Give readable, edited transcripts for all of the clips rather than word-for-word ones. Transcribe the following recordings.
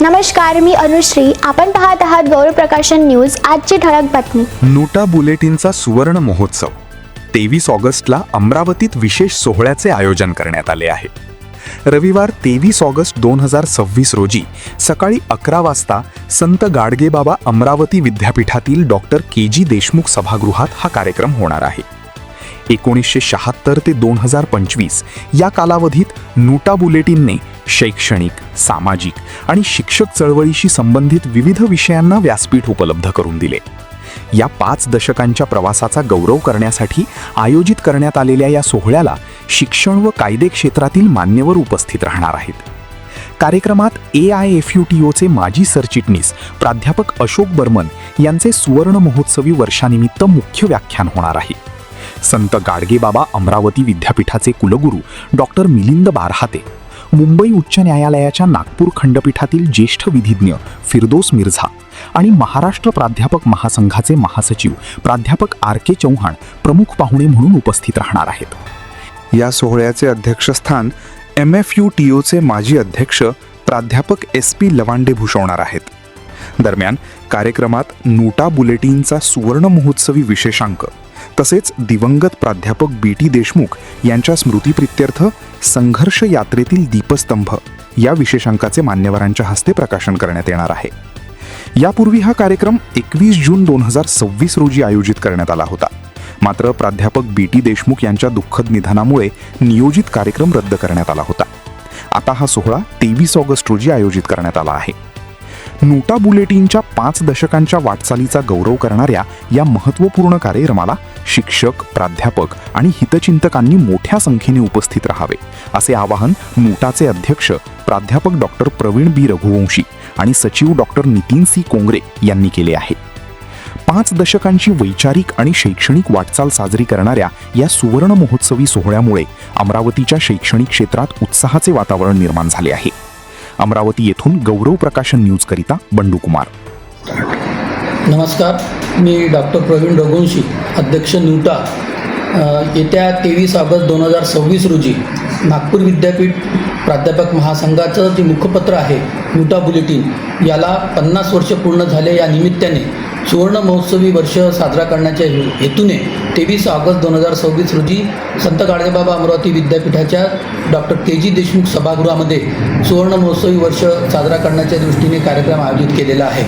नमस्कार, मी अनुश्री. आपण पाहत आहात गौरव प्रकाशन न्यूज. आजची ठळक बातमी. नोटा बुलेटिनचा सुवर्ण महोत्सव 23 ऑगस्टला अमरावतीत विशेष सोहळ्याचे आयोजन करण्यात आले आहे. रविवार 23 ऑगस्ट 2026 रोजी सकाळी 11 वाजता संत गाडगेबाबा अमरावती विद्यापीठातील डॉक्टर के.जी. देशमुख सभागृहात हा कार्यक्रम होणार आहे. 1976 ते 2025 या कालावधीत नोटा बुलेटिनने शैक्षणिक, सामाजिक आणि शिक्षक चळवळीशी संबंधित विविध विषयांना व्यासपीठ उपलब्ध करून दिले. या 5 दशकांच्या प्रवासाचा गौरव करण्यासाठी आयोजित करण्यात आलेल्या या सोहळ्याला शिक्षण व कायदे क्षेत्रातील मान्यवर उपस्थित राहणार आहेत. कार्यक्रमात AIFUTOचे माजी सरचिटणीस प्राध्यापक अशोक बर्मन यांचे सुवर्ण महोत्सवी वर्षानिमित्त मुख्य व्याख्यान होणार आहे. संत गाडगेबाबा अमरावती विद्यापीठाचे कुलगुरू डॉक्टर मिलिंद बारहाते, मुंबई उच्च न्यायालयाच्या नागपूर खंडपीठातील ज्येष्ठ विधिज्ञ फिरदोस मिर्झा आणि महाराष्ट्र प्राध्यापक महासंघाचे महासचिव प्राध्यापक RK चौहान प्रमुख पाहुणे म्हणून उपस्थित राहणार आहेत. या सोहळ्याचे अध्यक्षस्थान MFUTOचे माजी अध्यक्ष प्राध्यापक SP लवांडे भूषवणार आहेत. दरम्यान कार्यक्रमात नोटा बुलेटिनचा सुवर्ण महोत्सवी विशेषांक तसेच दिवंगत प्राध्यापक BT देशमुख यांच्या स्मृतीप्रित्यर्थ संघर्ष यात्रेतील दीपस्तंभ या विशेषांकाचे मान्यवरांच्या हस्ते प्रकाशन करण्यात येणार आहे. यापूर्वी हा कार्यक्रम 21 जून 2026 रोजी आयोजित करण्यात आला होता. मात्र प्राध्यापक BT देशमुख यांच्या दुःखद निधनामुळे नियोजित कार्यक्रम रद्द करण्यात आला होता. आता हा सोहळा 23 ऑगस्ट रोजी आयोजित करण्यात आला आहे. नोटा बुलेटिनच्या 5 दशकांच्या वाटचालीचा गौरव करणाऱ्या या महत्त्वपूर्ण कार्यक्रमाला शिक्षक, प्राध्यापक आणि हितचिंतकांनी मोठ्या संख्येने उपस्थित राहावे असे आवाहन नोटाचे अध्यक्ष प्राध्यापक डॉक्टर प्रवीण B रघुवंशी आणि सचिव डॉक्टर नितीन C कोंगरे यांनी केले आहे. 5 दशकांची वैचारिक आणि शैक्षणिक वाटचाल साजरी करणाऱ्या या सुवर्ण महोत्सवी सोहळ्यामुळे अमरावतीच्या शैक्षणिक क्षेत्रात उत्साहाचे वातावरण निर्माण झाले आहे. अमरावती येथून गौरव प्रकाशन न्यूजकरिता बंडू कुमार. नमस्कार, मी डॉक्टर प्रवीण रघुवंशी, अध्यक्ष नोटा. येत्या 23 ऑगस्ट 2026 रोजी नागपूर विद्यापीठ प्राध्यापक महासंघाचं जे मुखपत्र आहे नोटा बुलेटिन, याला 50 वर्ष पूर्ण झाले. या निमित्ताने सुवर्ण महोत्सवी वर्ष साजरा करण्याच्या हेतूने 23 ऑगस्ट 2026 रोजी संत गाडगेबाबा अमरावती विद्यापीठाच्या डॉक्टर के.जी. देशमुख सभागृहामध्ये सुवर्ण महोत्सवी वर्ष साजरा करण्याच्या दृष्टीने कार्यक्रम आयोजित केलेला आहे.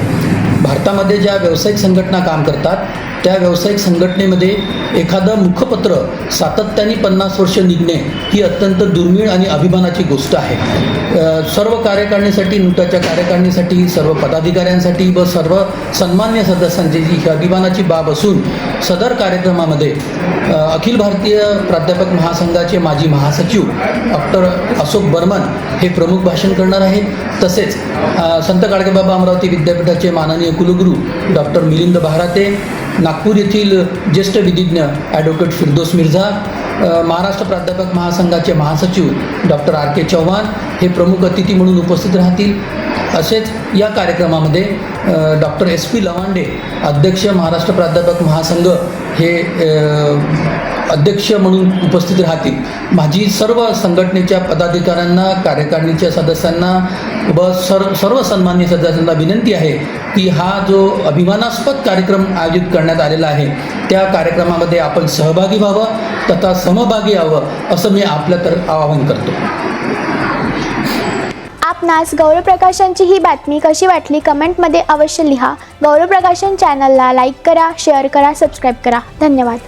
भारतामध्ये ज्या व्यावसायिक संघटना काम करतात त्या व्यावसायिक संघटनेमध्ये एखादं मुखपत्र सातत्याने 50 वर्ष निघणे ही अत्यंत दुर्मिळ आणि अभिमानाची गोष्ट आहे. सर्व कार्यकारिणीसाठी, नोटाच्या कार्यकारिणीसाठी, सर्व पदाधिकाऱ्यांसाठी व सर्व सन्मान्य सदस्यांची ही अभिमानाची बाब असून सदर कार्यक्रमामध्ये अखिल भारतीय प्राध्यापक महासंघाचे माजी महासचिव डॉक्टर अशोक बर्मन हे प्रमुख भाषण करणार आहेत. तसेच संत गाडगेबाबा अमरावती विद्यापीठाचे माननीय कुलगुरू डॉक्टर मिलिंद बारहाते, नागपूर येथील ज्येष्ठ विधिज्ञ ॲडव्होकेट फिरदोस मिर्झा, महाराष्ट्र प्राध्यापक महासंघाचे महासचिव डॉक्टर RK चौहान हे प्रमुख अतिथी म्हणून उपस्थित राहतील. असेच या कार्यक्रमामध्ये डॉक्टर SP लवांडे, अध्यक्ष महाराष्ट्र प्राध्यापक महासंघ हे अध्यक्ष म्हणून उपस्थित राहतील. माझी सर्व संघटनेच्या पदाधिकाऱ्यांना, कार्यकारिणीच्या सदस्यांना व सर्व सन्मान्य सदस्यांना विनंती आहे की हा जो अभिमानास्पद कार्यक्रम आयोजित करण्यात आलेला आहे त्या कार्यक्रमामध्ये आपण सहभागी व्हावं तथा समभागी व्हावं असं मी आपल्यातर्फे आवाहन करतो. आपणास गौरव प्रकाशनची ही बातमी कशी वाटली कमेंटमध्ये अवश्य लिहा. गौरव प्रकाशन चॅनलला लाईक करा, शेअर करा, सबस्क्राईब करा. धन्यवाद.